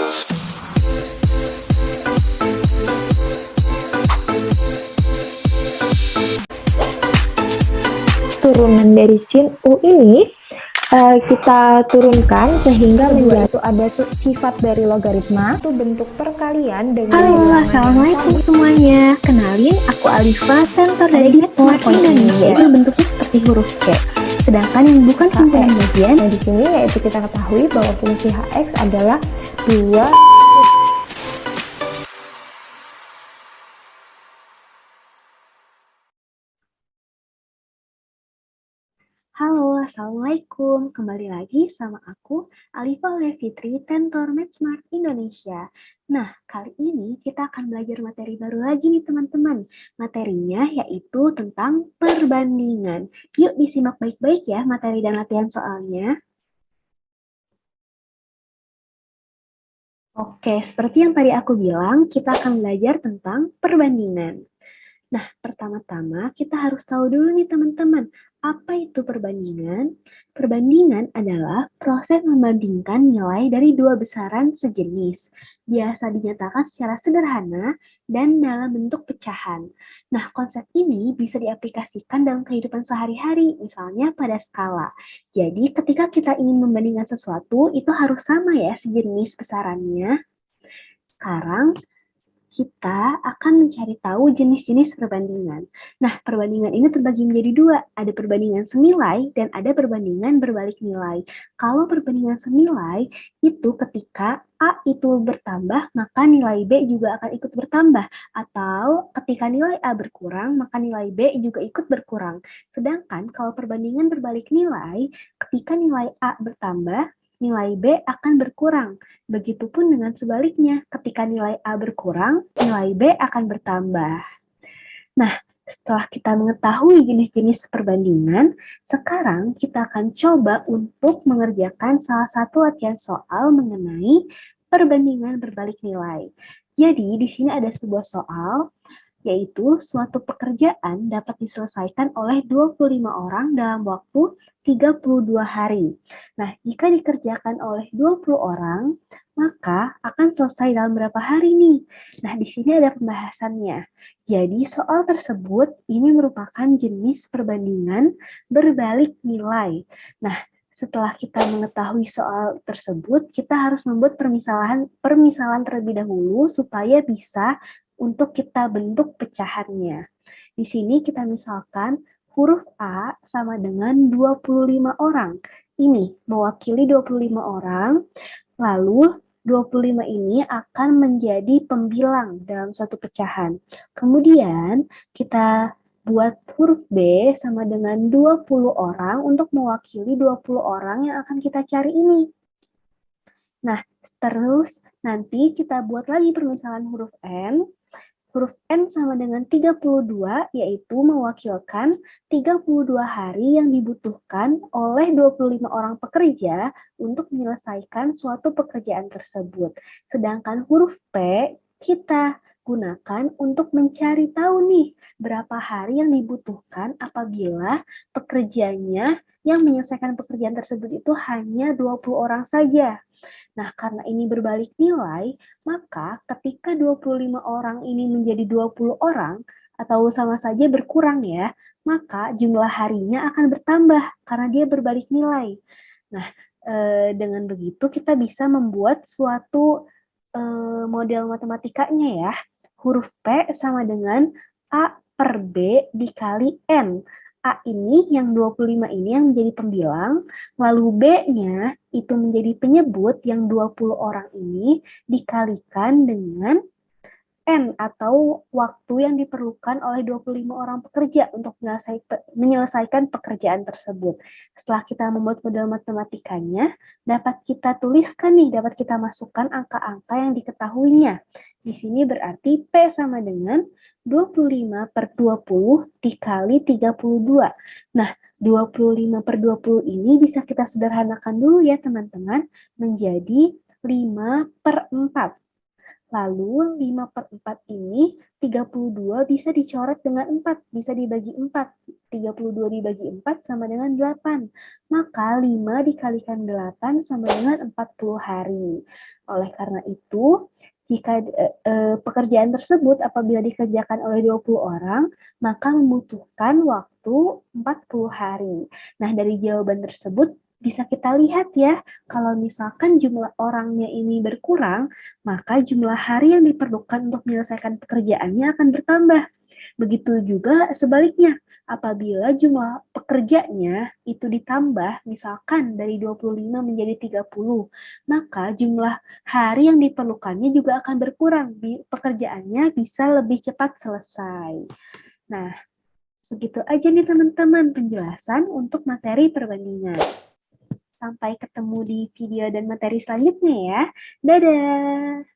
Turunan dari sin U ini kita turunkan sehingga menjadi ada sifat dari logaritma itu bentuk perkalian dengan Halo, assalamualaikum semuanya. Kenalin, aku Alifa, sensor dari Smart Indonesia. Itu bentuknya seperti huruf C. Sedangkan yang bukan sempurna bagian, di sini yaitu kita ketahui bahwa fungsi hx adalah 2. Halo, assalamualaikum. Kembali lagi sama aku, Alifa Fitri, Tentor Smart Indonesia. Nah, kali ini kita akan belajar materi baru lagi nih teman-teman. Materinya yaitu tentang perbandingan. Yuk disimak baik-baik ya materi dan latihan soalnya. Oke, seperti yang tadi aku bilang, kita akan belajar tentang perbandingan. Nah, pertama-tama kita harus tahu dulu nih teman-teman, apa itu perbandingan? Perbandingan adalah proses membandingkan nilai dari dua besaran sejenis. Biasa dinyatakan secara sederhana dan dalam bentuk pecahan. Nah, konsep ini bisa diaplikasikan dalam kehidupan sehari-hari, misalnya pada skala. Jadi, ketika kita ingin membandingkan sesuatu, itu harus sama ya sejenis besarannya. Sekarang, kita akan mencari tahu jenis-jenis perbandingan. Nah, perbandingan ini terbagi menjadi dua. Ada perbandingan senilai dan ada perbandingan berbalik nilai. Kalau perbandingan senilai, itu ketika A itu bertambah, maka nilai B juga akan ikut bertambah. Atau ketika nilai A berkurang, maka nilai B juga ikut berkurang. Sedangkan kalau perbandingan berbalik nilai, ketika nilai A bertambah, nilai B akan berkurang. Begitupun dengan sebaliknya, ketika nilai A berkurang, nilai B akan bertambah. Nah, setelah kita mengetahui jenis-jenis perbandingan, sekarang kita akan coba untuk mengerjakan salah satu latihan soal mengenai perbandingan berbalik nilai. Jadi, di sini ada sebuah soal, yaitu suatu pekerjaan dapat diselesaikan oleh 25 orang dalam waktu 32 hari. Nah, jika dikerjakan oleh 20 orang, maka akan selesai dalam berapa hari nih? Nah, di sini ada pembahasannya. Jadi, soal tersebut ini merupakan jenis perbandingan berbalik nilai. Nah, setelah kita mengetahui soal tersebut, kita harus membuat permisalan terlebih dahulu supaya bisa untuk kita bentuk pecahannya. Di sini kita misalkan huruf A sama dengan 25 orang. Ini mewakili 25 orang, lalu 25 ini akan menjadi pembilang dalam suatu pecahan. Kemudian kita buat huruf B sama dengan 20 orang untuk mewakili 20 orang yang akan kita cari ini. Nah, terus nanti kita buat lagi permisalan huruf N. Huruf N sama dengan 32, yaitu mewakilkan 32 hari yang dibutuhkan oleh 25 orang pekerja untuk menyelesaikan suatu pekerjaan tersebut. Sedangkan huruf P kita gunakan untuk mencari tahu nih berapa hari yang dibutuhkan apabila pekerjanya yang menyelesaikan pekerjaan tersebut itu hanya 20 orang saja. Nah, karena ini berbalik nilai, maka ketika 25 orang ini menjadi 20 orang, atau sama saja berkurang ya, maka jumlah harinya akan bertambah karena dia berbalik nilai. Nah, dengan begitu kita bisa membuat suatu model matematikanya ya. Huruf P sama dengan A per B dikali N. A ini yang 25 ini yang menjadi pembilang, lalu B-nya itu menjadi penyebut yang 20 orang ini dikalikan dengan N atau waktu yang diperlukan oleh 25 orang pekerja untuk menyelesaikan pekerjaan tersebut. Setelah kita membuat model matematikanya, dapat kita tuliskan nih, dapat kita masukkan angka-angka yang diketahuinya. Di sini berarti P sama dengan 25 per 20 dikali 32. Nah, 25 per 20 ini bisa kita sederhanakan dulu ya teman-teman, menjadi 5 per 4. Lalu 5/4 ini 32 bisa dicoret dengan 4, bisa dibagi 4. 32 dibagi 4 sama dengan 8. Maka 5 dikalikan 8 sama dengan 40 hari. Oleh karena itu, jika pekerjaan tersebut apabila dikerjakan oleh 20 orang, maka membutuhkan waktu 40 hari. Nah, dari jawaban tersebut bisa kita lihat ya, kalau misalkan jumlah orangnya ini berkurang, maka jumlah hari yang diperlukan untuk menyelesaikan pekerjaannya akan bertambah. Begitu juga sebaliknya, apabila jumlah pekerjanya itu ditambah, misalkan dari 25 menjadi 30, maka jumlah hari yang diperlukannya juga akan berkurang. Pekerjaannya bisa lebih cepat selesai. Nah, segitu aja nih teman-teman penjelasan untuk materi perbandingan. Sampai ketemu di video dan materi selanjutnya ya. Dadah!